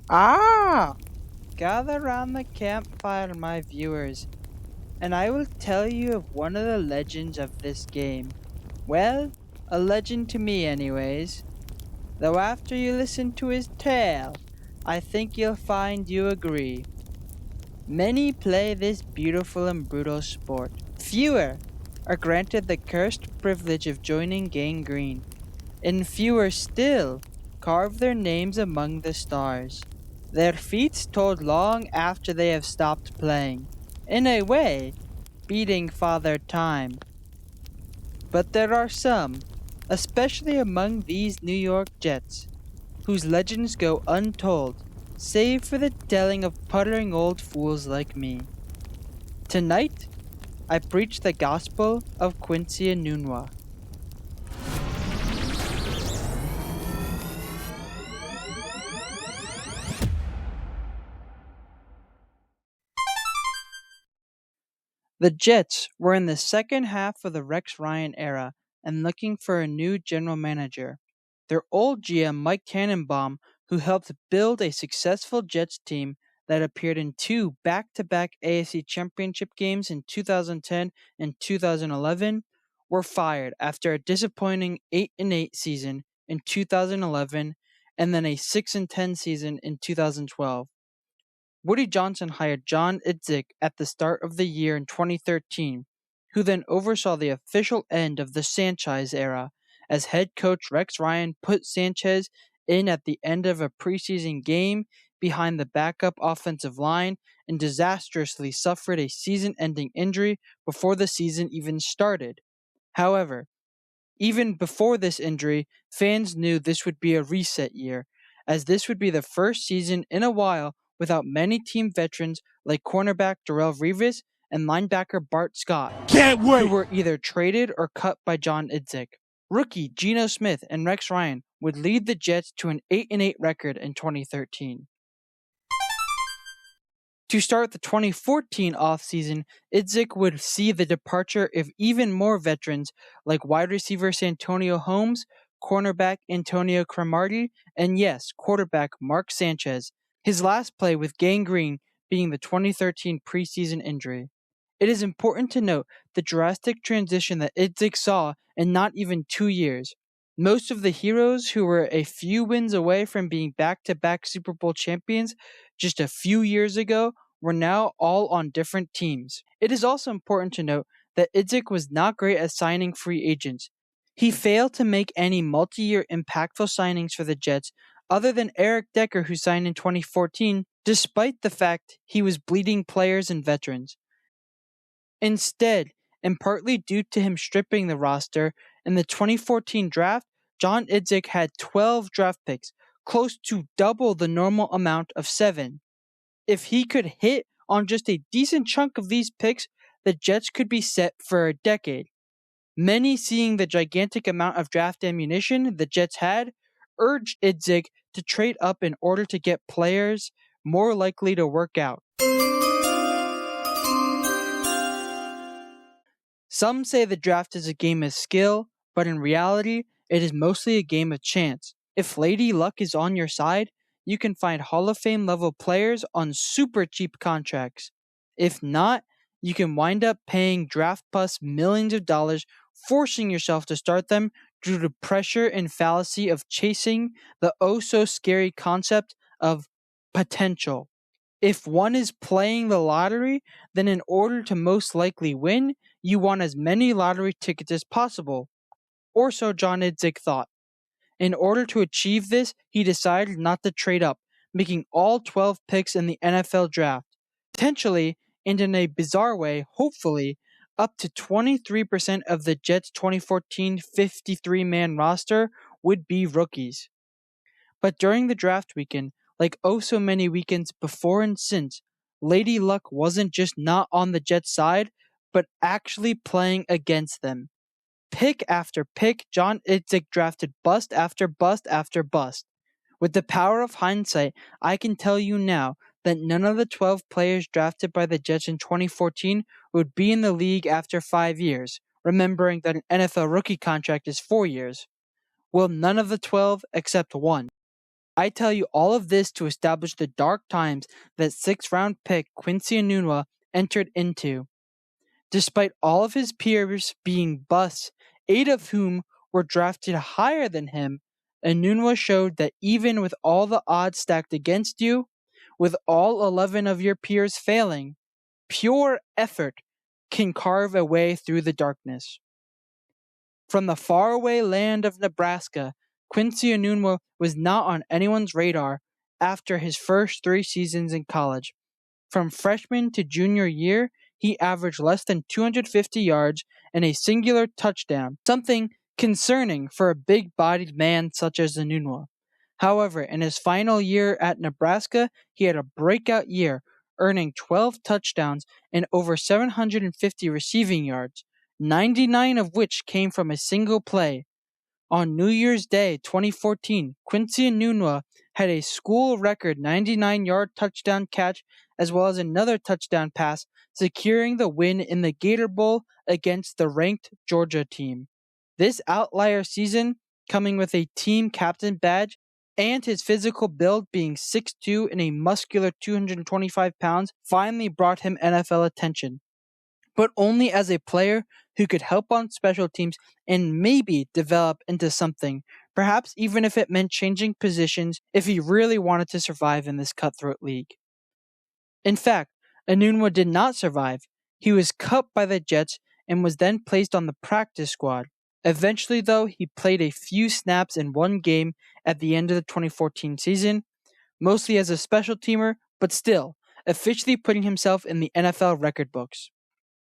Ah! Gather round the campfire, my viewers, and I will tell you of one of the legends of this game. Well, a legend to me, anyways. Though after you listen to his tale, I think you'll find you agree. Many play this beautiful and brutal sport. Fewer are granted the cursed privilege of joining Gang Green, and fewer still carve their names among the stars. Their feats told long after they have stopped playing, in a way, beating Father Time. But there are some, especially among these New York Jets, whose legends go untold, save for the telling of puttering old fools like me. Tonight, I preach the gospel of Quincy Enunwa. The Jets were in the second half of the Rex Ryan era and looking for a new general manager. Their old GM, Mike Tannenbaum, who helped build a successful Jets team that appeared in two back to back AFC Championship games in 2010 and 2011, were fired after a disappointing 8-8 season in 2011 and then a 6-10 season in 2012. Woody Johnson hired John Idzik at the start of the year in 2013, who then oversaw the official end of the Sanchez era, as head coach Rex Ryan put Sanchez in at the end of a preseason game behind the backup offensive line and disastrously suffered a season-ending injury before the season even started. However, even before this injury, fans knew this would be a reset year, as this would be the first season in a while without many team veterans like cornerback Darrelle Revis and linebacker Bart Scott, Can't who wait. were either traded or cut by John Idzik. Rookie Geno Smith and Rex Ryan would lead the Jets to an 8-8 record in 2013. To start the 2014 offseason, Idzik would see the departure of even more veterans like wide receiver Santonio Holmes, cornerback Antonio Cromartie, and yes, quarterback Mark Sanchez, his last play with Gang Green being the 2013 preseason injury. It is important to note the drastic transition that Idzik saw in not even 2 years. Most of the heroes who were a few wins away from being back-to-back Super Bowl champions just a few years ago were now all on different teams. It is also important to note that Idzik was not great at signing free agents. He failed to make any multi-year impactful signings for the Jets other than Eric Decker, who signed in 2014, despite the fact he was bleeding players and veterans. Instead, and partly due to him stripping the roster, in the 2014 draft, John Idzik had 12 draft picks, close to double the normal amount of 7. If he could hit on just a decent chunk of these picks, the Jets could be set for a decade. Many, seeing the gigantic amount of draft ammunition the Jets had, urged Idzik to trade up in order to get players more likely to work out. Some say the draft is a game of skill, but in reality, it is mostly a game of chance. If Lady Luck is on your side, you can find Hall of Fame level players on super cheap contracts. If not, you can wind up paying draft plus millions of dollars, forcing yourself to start them due to pressure and fallacy of chasing the oh so scary concept of potential. If one is playing the lottery, then in order to most likely win, you want as many lottery tickets as possible. Or so John Idzik thought. In order to achieve this, he decided not to trade up, making all 12 picks in the NFL draft. Potentially, and in a bizarre way, hopefully, up to 23% of the Jets' 2014 53-man roster would be rookies. But during the draft weekend, like oh so many weekends before and since, Lady Luck wasn't just not on the Jets' side, but actually playing against them. Pick after pick, John Idzik drafted bust after bust after bust. With the power of hindsight, I can tell you now that none of the 12 players drafted by the Jets in 2014 would be in the league after 5 years, remembering that an NFL rookie contract is 4 years. Well, none of the 12 except one. I tell you all of this to establish the dark times that 6th-round pick Quincy Enunwa entered into. Despite all of his peers being busts, 8 of whom were drafted higher than him, Enunwa showed that even with all the odds stacked against you, with all 11 of your peers failing, pure effort can carve a way through the darkness. From the faraway land of Nebraska, Quincy Enunwa was not on anyone's radar after his first 3 seasons in college. From freshman to junior year, he averaged less than 250 yards and a singular touchdown, something concerning for a big-bodied man such as Enunwa. However, in his final year at Nebraska, he had a breakout year, earning 12 touchdowns and over 750 receiving yards, 99 of which came from a single play. On New Year's Day 2014, Quincy Enunwa had a school record 99-yard touchdown catch as well as another touchdown pass, securing the win in the Gator Bowl against the ranked Georgia team. This outlier season, coming with a team captain badge, and his physical build being 6'2" and a muscular 225 pounds, finally brought him NFL attention. But only as a player who could help on special teams and maybe develop into something, perhaps even if it meant changing positions if he really wanted to survive in this cutthroat league. In fact, Enunwa did not survive. He was cut by the Jets and was then placed on the practice squad. Eventually, though, he played a few snaps in one game at the end of the 2014 season, mostly as a special teamer, but still, officially putting himself in the NFL record books.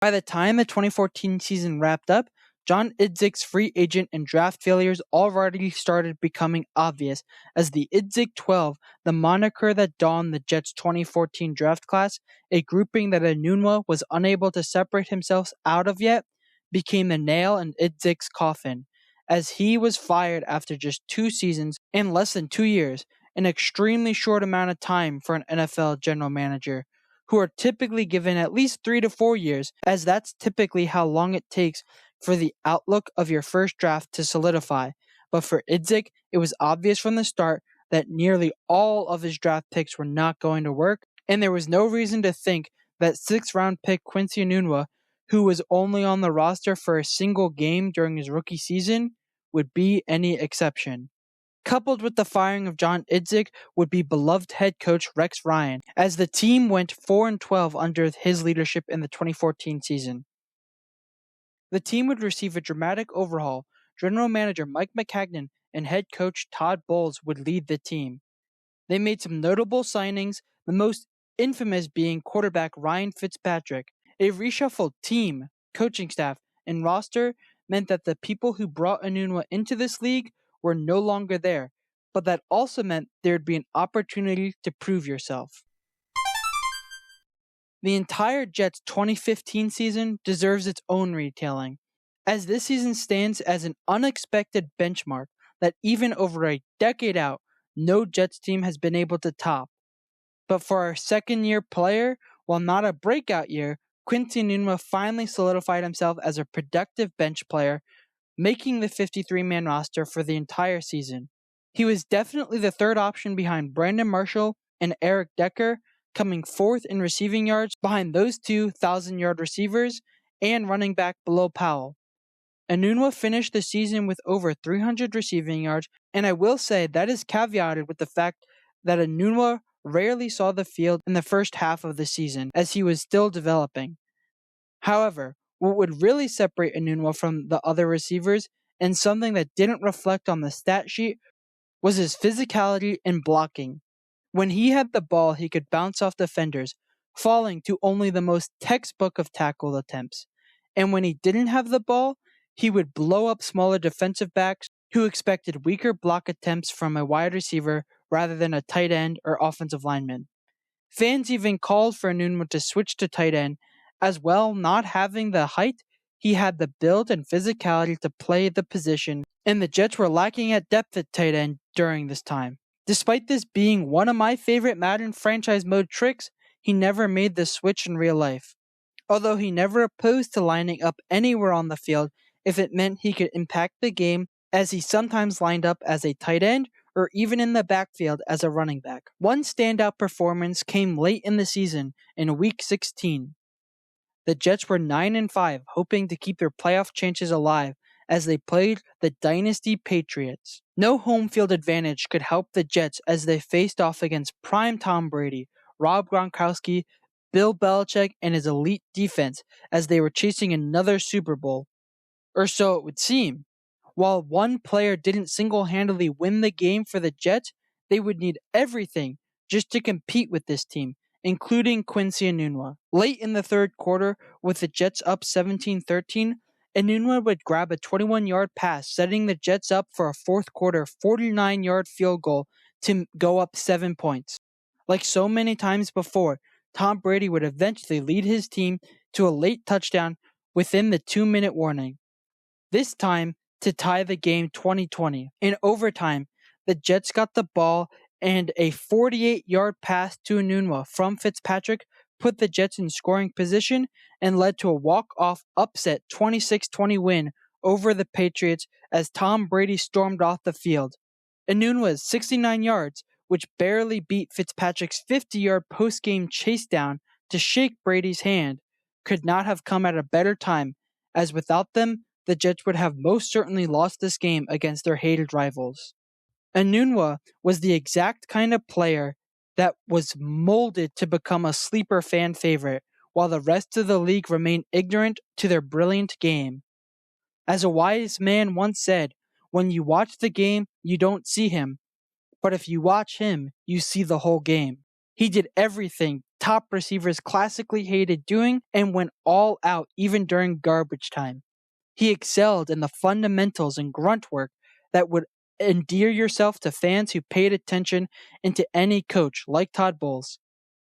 By the time the 2014 season wrapped up, John Idzik's free agent and draft failures already started becoming obvious, as the Idzik 12, the moniker that dawned the Jets' 2014 draft class, a grouping that Enunwa was unable to separate himself out of yet, became the nail in Idzik's coffin, as he was fired after just 2 seasons and less than 2 years, an extremely short amount of time for an NFL general manager, who are typically given at least 3 to 4 years, as that's typically how long it takes for the outlook of your first draft to solidify. But for Idzik, it was obvious from the start that nearly all of his draft picks were not going to work, and there was no reason to think that 6th-round pick Quincy Enunwa, who was only on the roster for a single game during his rookie season, would be any exception. Coupled with the firing of John Idzik would be beloved head coach Rex Ryan, as the team went 4-12 under his leadership in the 2014 season. The team would receive a dramatic overhaul. General manager Mike McCagnon and head coach Todd Bowles would lead the team. They made some notable signings, the most infamous being quarterback Ryan Fitzpatrick. A reshuffled team, coaching staff, and roster meant that the people who brought Enunwa into this league were no longer there, but that also meant there would be an opportunity to prove yourself. The entire Jets' 2015 season deserves its own retelling, as this season stands as an unexpected benchmark that even over a decade out, no Jets team has been able to top. But for our second-year player, while not a breakout year, Quincy Enunwa finally solidified himself as a productive bench player, making the 53-man roster for the entire season. He was definitely the third option behind Brandon Marshall and Eric Decker, coming 4th in receiving yards behind those 2 1,000-yard receivers and running back below Powell. Enunwa finished the season with over 300 receiving yards, and I will say that is caveated with the fact that Enunwa rarely saw the field in the first half of the season, as he was still developing. However, what would really separate Enunwa from the other receivers, and something that didn't reflect on the stat sheet, was his physicality and blocking. When he had the ball, he could bounce off defenders, falling to only the most textbook of tackle attempts. And when he didn't have the ball, he would blow up smaller defensive backs who expected weaker block attempts from a wide receiver rather than a tight end or offensive lineman. Fans even called for Enunwa to switch to tight end, as well not having the height, he had the build and physicality to play the position, and the Jets were lacking at depth at tight end during this time. Despite this being one of my favorite Madden franchise mode tricks, he never made the switch in real life. Although he never opposed to lining up anywhere on the field if it meant he could impact the game, as he sometimes lined up as a tight end or even in the backfield as a running back. One standout performance came late in the season in Week 16. The Jets were 9-5, hoping to keep their playoff chances alive as they played the Dynasty Patriots. No home field advantage could help the Jets as they faced off against prime Tom Brady, Rob Gronkowski, Bill Belichick, and his elite defense as they were chasing another Super Bowl. Or so it would seem. While one player didn't single-handedly win the game for the Jets, they would need everything just to compete with this team, including Quincy Enunwa. Late in the third quarter, with the Jets up 17-13, Enunwa would grab a 21-yard pass, setting the Jets up for a fourth quarter 49-yard field goal to go up 7 points. Like so many times before, Tom Brady would eventually lead his team to a late touchdown within the 2-minute warning. This time to tie the game 20-20. In overtime, the Jets got the ball and a 48-yard pass to Enunwa from Fitzpatrick put the Jets in scoring position and led to a walk-off upset 26-20 win over the Patriots as Tom Brady stormed off the field. Enunwa's 69 yards, which barely beat Fitzpatrick's 50-yard post-game chase down to shake Brady's hand, could not have come at a better time, as without them, the Jets would have most certainly lost this game against their hated rivals. Enunwa was the exact kind of player that was molded to become a sleeper fan favorite, while the rest of the league remained ignorant to their brilliant game. As a wise man once said, when you watch the game, you don't see him, but if you watch him, you see the whole game. He did everything top receivers classically hated doing and went all out even during garbage time. He excelled in the fundamentals and grunt work that would endear yourself to fans who paid attention and to any coach like Todd Bowles.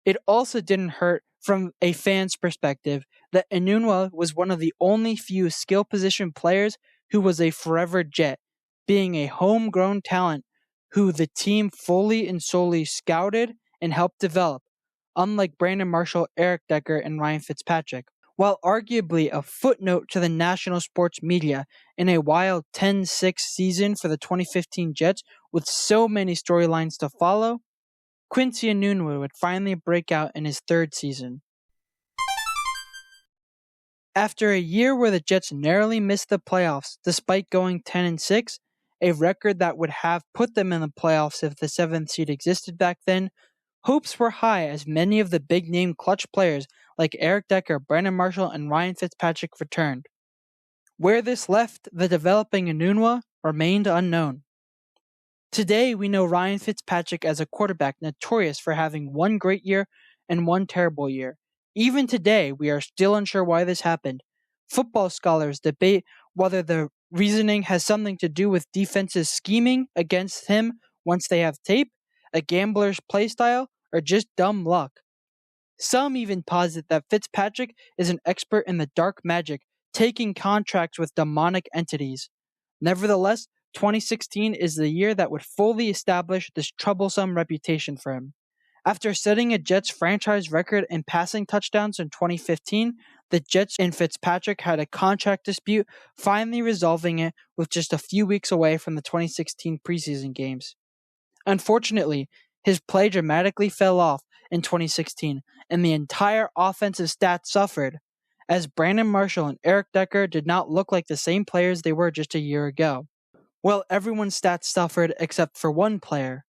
It also didn't hurt from a fan's perspective that Enunwa was one of the only few skill position players who was a forever Jet, being a homegrown talent who the team fully and solely scouted and helped develop, unlike Brandon Marshall, Eric Decker, and Ryan Fitzpatrick. While arguably a footnote to the national sports media in a wild 10-6 season for the 2015 Jets with so many storylines to follow, Quincy Enunwa would finally break out in his third season. After a year where the Jets narrowly missed the playoffs despite going 10-6, a record that would have put them in the playoffs if the 7th seed existed back then, hopes were high as many of the big-name clutch players like Eric Decker, Brandon Marshall, and Ryan Fitzpatrick returned. Where this left the developing Enunwa remained unknown. Today, we know Ryan Fitzpatrick as a quarterback notorious for having one great year and one terrible year. Even today, we are still unsure why this happened. Football scholars debate whether the reasoning has something to do with defenses scheming against him once they have tape, a gambler's play style, or just dumb luck. Some even posit that Fitzpatrick is an expert in the dark magic, taking contracts with demonic entities. Nevertheless, 2016 is the year that would fully establish this troublesome reputation for him. After setting a Jets franchise record in passing touchdowns in 2015, the Jets and Fitzpatrick had a contract dispute, finally resolving it with just a few weeks away from the 2016 preseason games. Unfortunately, his play dramatically fell off in 2016, and the entire offensive stats suffered, as Brandon Marshall and Eric Decker did not look like the same players they were just a year ago. Well, everyone's stats suffered except for one player.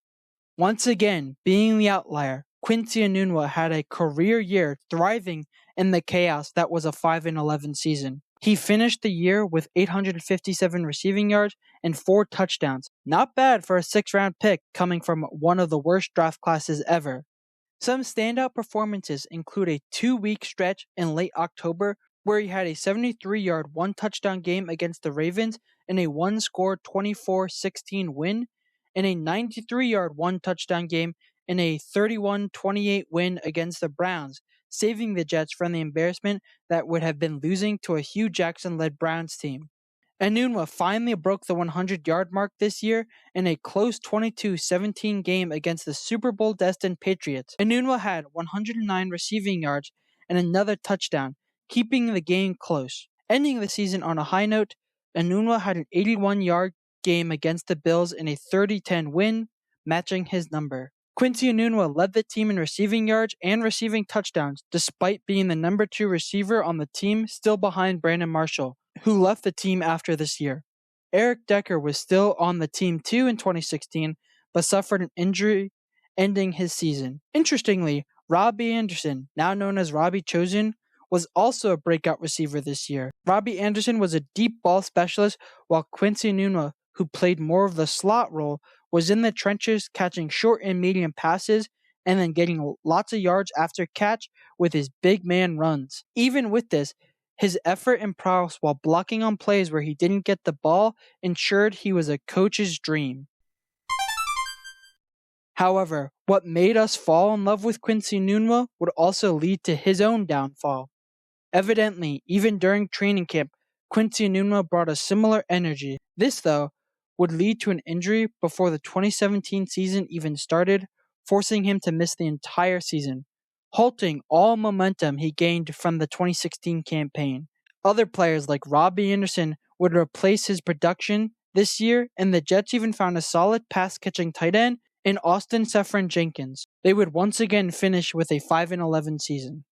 Once again, being the outlier, Quincy Enunwa had a career year thriving in the chaos that was a 5-11 season. He finished the year with 857 receiving yards and 4 touchdowns. Not bad for a 6th-round pick coming from one of the worst draft classes ever. Some standout performances include a 2-week stretch in late October where he had a 73-yard 1-touchdown game against the Ravens in a 1-score 24-16 win, and a 93-yard 1-touchdown game in a 31-28 win against the Browns, saving the Jets from the embarrassment that would have been losing to a Hugh Jackson-led Browns team. Enunwa finally broke the 100-yard mark this year in a close 22-17 game against the Super Bowl-destined Patriots. Enunwa had 109 receiving yards and another touchdown, keeping the game close. Ending the season on a high note, Enunwa had an 81-yard game against the Bills in a 30-10 win, matching his number. Quincy Enunwa led the team in receiving yards and receiving touchdowns, despite being the number 2 receiver on the team, still behind Brandon Marshall, who left the team after this year. Eric Decker was still on the team too in 2016, but suffered an injury ending his season. Interestingly, Robbie Anderson, now known as Robbie Chosen, was also a breakout receiver this year. Robbie Anderson was a deep ball specialist, while Quincy Enunwa, who played more of the slot role, was in the trenches catching short and medium passes and then getting lots of yards after catch with his big man runs. Even with this, his effort and prowess while blocking on plays where he didn't get the ball ensured he was a coach's dream. However, what made us fall in love with Quincy Enunwa would also lead to his own downfall. Evidently, even during training camp, Quincy Enunwa brought a similar energy. This, though, would lead to an injury before the 2017 season even started, forcing him to miss the entire season, halting all momentum he gained from the 2016 campaign. Other players like Robbie Anderson would replace his production this year, and the Jets even found a solid pass-catching tight end in Austin Seferian-Jenkins. They would once again finish with a 5-11 season.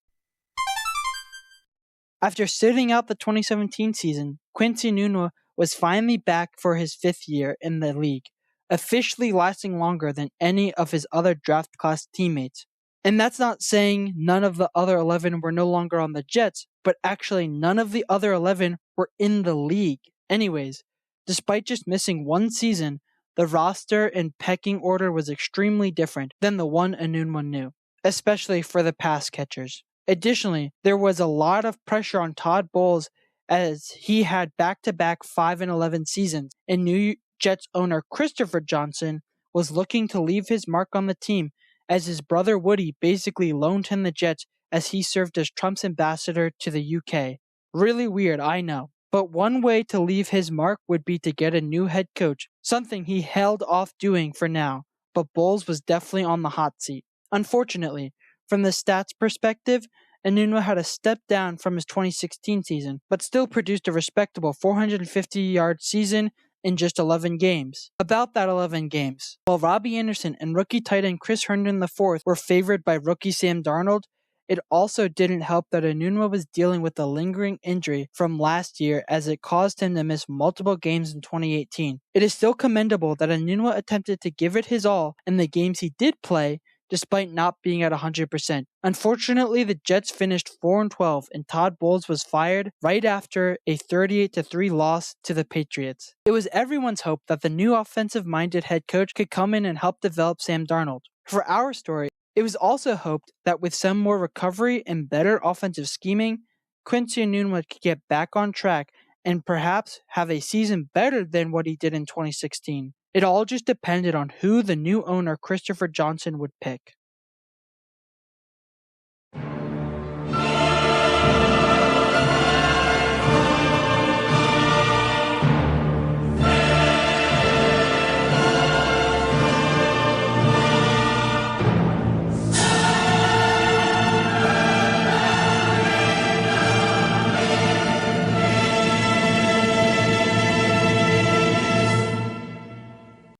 After sitting out the 2017 season, Quincy Enunwa was finally back for his 5th year in the league, officially lasting longer than any of his other draft class teammates. And that's not saying none of the other 11 were no longer on the Jets, but actually none of the other 11 were in the league. Anyways, despite just missing one season, the roster and pecking order was extremely different than the one Enunwa knew, especially for the pass catchers. Additionally, there was a lot of pressure on Todd Bowles as he had back-to-back 5-11 seasons, and New Jets owner Christopher Johnson was looking to leave his mark on the team as his brother Woody basically loaned him the Jets as he served as Trump's ambassador to the UK. Really weird, I know. But one way to leave his mark would be to get a new head coach, something he held off doing for now, but Bowles was definitely on the hot seat. Unfortunately, from the stats perspective, Enunwa had a step down from his 2016 season, but still produced a respectable 450-yard season in just 11 games. About that 11 games, while Robbie Anderson and rookie tight end Chris Herndon IV were favored by rookie Sam Darnold, it also didn't help that Enunwa was dealing with a lingering injury from last year as it caused him to miss multiple games in 2018. It is still commendable that Enunwa attempted to give it his all in the games he did play, despite not being at 100%. Unfortunately, the Jets finished 4-12 and Todd Bowles was fired right after a 38-3 loss to the Patriots. It was everyone's hope that the new offensive-minded head coach could come in and help develop Sam Darnold. For our story, it was also hoped that with some more recovery and better offensive scheming, Quincy Enunwa could get back on track and perhaps have a season better than what he did in 2016. It all just depended on who the new owner Christopher Johnson would pick.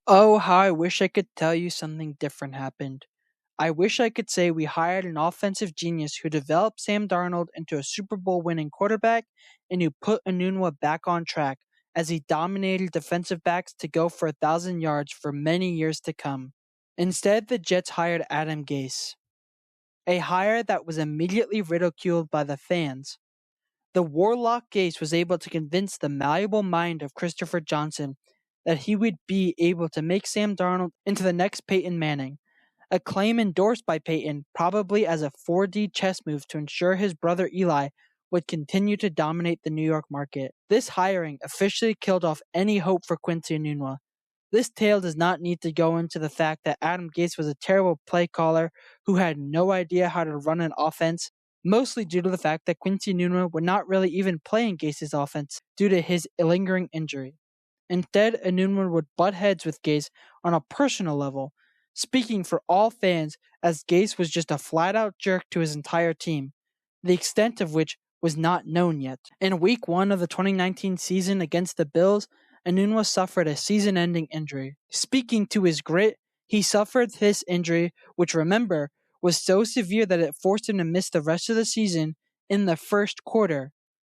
Oh, how I wish I could tell you something different happened. I wish I could say we hired an offensive genius who developed Sam Darnold into a Super Bowl winning quarterback and who put Enunwa back on track as he dominated defensive backs to go for 1,000 yards for many years to come. Instead, the Jets hired Adam Gase, a hire that was immediately ridiculed by the fans. The Warlock Gase was able to convince the malleable mind of Christopher Johnson that he would be able to make Sam Darnold into the next Peyton Manning, a claim endorsed by Peyton probably as a 4D chess move to ensure his brother Eli would continue to dominate the New York market. This hiring officially killed off any hope for Quincy Enunwa. This tale does not need to go into the fact that Adam Gase was a terrible play caller who had no idea how to run an offense, mostly due to the fact that Quincy Enunwa would not really even play in Gase's offense due to his lingering injury. Instead, Enunwa would butt heads with Gase on a personal level, speaking for all fans as Gase was just a flat-out jerk to his entire team, the extent of which was not known yet. In Week 1 of the 2019 season against the Bills, Enunwa suffered a season-ending injury. Speaking to his grit, He suffered this injury, which remember, was so severe that it forced him to miss the rest of the season in the first quarter.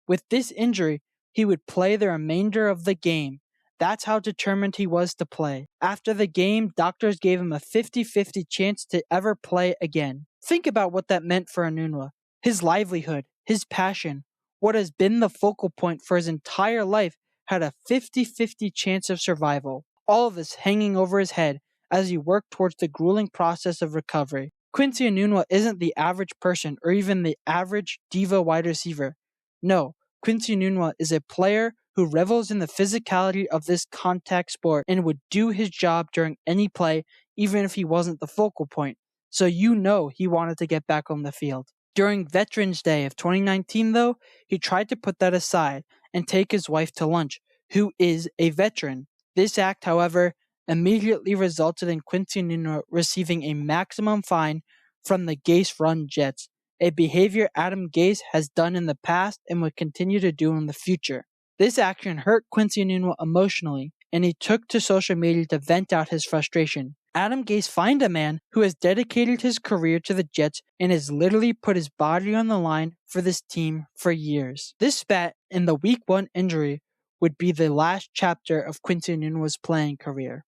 With this injury, he would play the remainder of the game. That's how determined he was to play. After the game, doctors gave him a 50-50 chance to ever play again. Think about what that meant for Enunwa. His livelihood, his passion, what has been the focal point for his entire life had a 50-50 chance of survival. All of this hanging over his head as he worked towards the grueling process of recovery. Quincy Enunwa isn't the average person or even the average diva wide receiver. No, Quincy Enunwa is a player who revels in the physicality of this contact sport and would do his job during any play, even if he wasn't the focal point. So you know he wanted to get back on the field. During Veterans Day of 2019, though, he tried to put that aside and take his wife to lunch, who is a veteran. This act, however, immediately resulted in Quincy Enunwa receiving a maximum fine from the Gase-run Jets, a behavior Adam Gase has done in the past and would continue to do in the future. This action hurt Quincy Enunwa emotionally, and he took to social media to vent out his frustration. Adam Gase fined a man who has dedicated his career to the Jets and has literally put his body on the line for this team for years. This spat and the Week 1 injury would be the last chapter of Quincy Enunwa's playing career.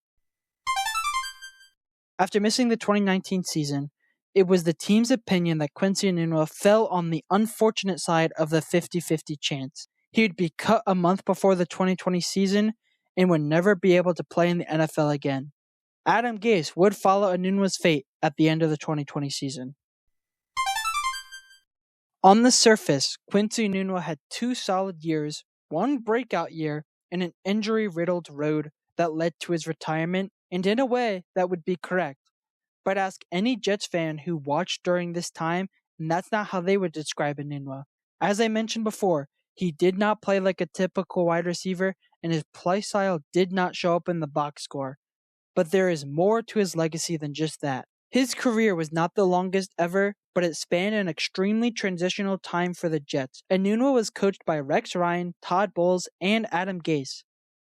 After missing the 2019 season, it was the team's opinion that Quincy Enunwa fell on the unfortunate side of the 50-50 chance. He would be cut a month before the 2020 season and would never be able to play in the NFL again. Adam Gase would follow Enunwa's fate at the end of the 2020 season. On the surface, Quincy Enunwa had 2 solid years, 1 breakout year, and an injury-riddled road that led to his retirement, and in a way that would be correct. But ask any Jets fan who watched during this time, and that's not how they would describe Enunwa. As I mentioned before, he did not play like a typical wide receiver, and his play style did not show up in the box score. But there is more to his legacy than just that. His career was not the longest ever, but it spanned an extremely transitional time for the Jets. Enunwa was coached by Rex Ryan, Todd Bowles, and Adam Gase.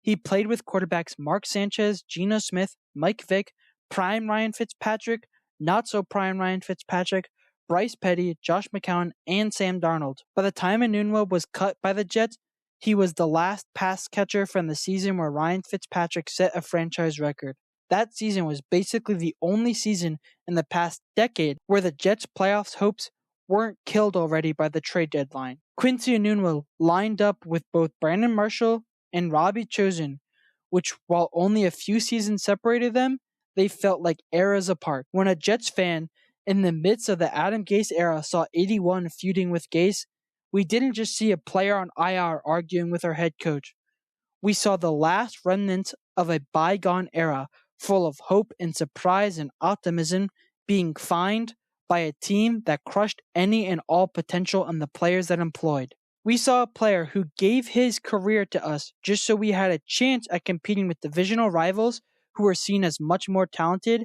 He played with quarterbacks Mark Sanchez, Geno Smith, Mike Vick, prime Ryan Fitzpatrick, not so prime Ryan Fitzpatrick, Bryce Petty, Josh McCown, and Sam Darnold. By the time Enunwa was cut by the Jets, he was the last pass catcher from the season where Ryan Fitzpatrick set a franchise record. That season was basically the only season in the past decade where the Jets' playoffs hopes weren't killed already by the trade deadline. Quincy Enunwa lined up with both Brandon Marshall and Robbie Chosen, which, while only a few seasons separated them, they felt like eras apart. When a Jets fan in the midst of the Adam Gase era saw 81 feuding with Gase, we didn't just see a player on IR arguing with our head coach. We saw the last remnants of a bygone era full of hope and surprise and optimism being fined by a team that crushed any and all potential in the players that employed. We saw a player who gave his career to us just so we had a chance at competing with divisional rivals who were seen as much more talented,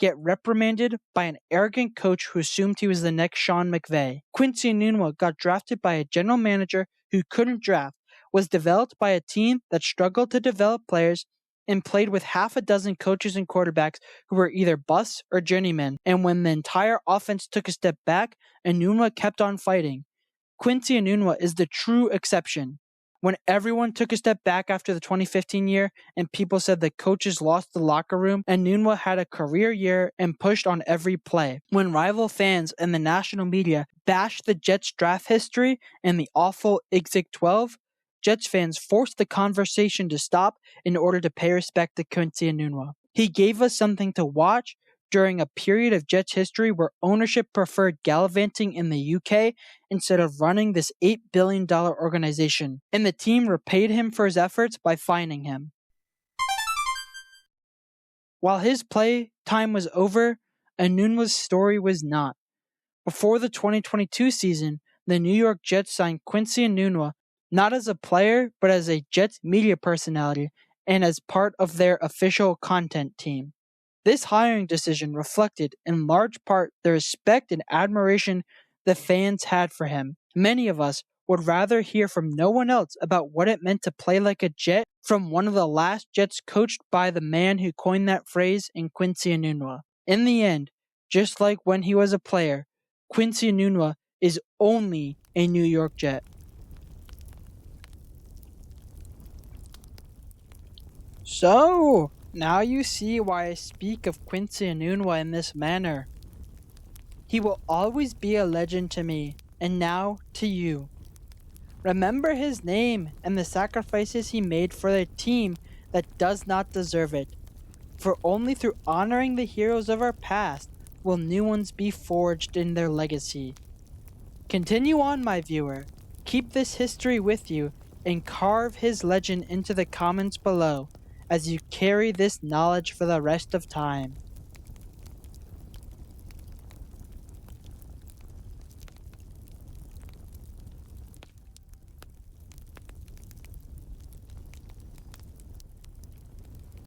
get reprimanded by an arrogant coach who assumed he was the next Sean McVay. Quincy Enunwa got drafted by a general manager who couldn't draft, was developed by a team that struggled to develop players, and played with half a dozen coaches and quarterbacks who were either busts or journeymen. And when the entire offense took a step back, Enunwa kept on fighting. Quincy Enunwa is the true exception. When everyone took a step back after the 2015 year and people said the coaches lost the locker room, Enunwa had a career year and pushed on every play. When rival fans and the national media bashed the Jets' draft history and the awful Exec 12, Jets fans forced the conversation to stop in order to pay respect to Quincy Enunwa. He gave us something to watch during a period of Jets history where ownership preferred gallivanting in the UK instead of running this $8 billion organization, and the team repaid him for his efforts by fining him. While his play time was over, Enunwa's story was not. Before the 2022 season, the New York Jets signed Quincy Enunwa not as a player, but as a Jets media personality and as part of their official content team. This hiring decision reflected, in large part, the respect and admiration the fans had for him. Many of us would rather hear from no one else about what it meant to play like a Jet from one of the last Jets coached by the man who coined that phrase in Quincy Enunwa. In the end, just like when he was a player, Quincy Enunwa is only a New York Jet. So, now you see why I speak of Quincy Enunwa in this manner. He will always be a legend to me, and now to you. Remember his name and the sacrifices he made for a team that does not deserve it. For only through honoring the heroes of our past will new ones be forged in their legacy. Continue on, my viewer. Keep this history with you and carve his legend into the comments below as you carry this knowledge for the rest of time.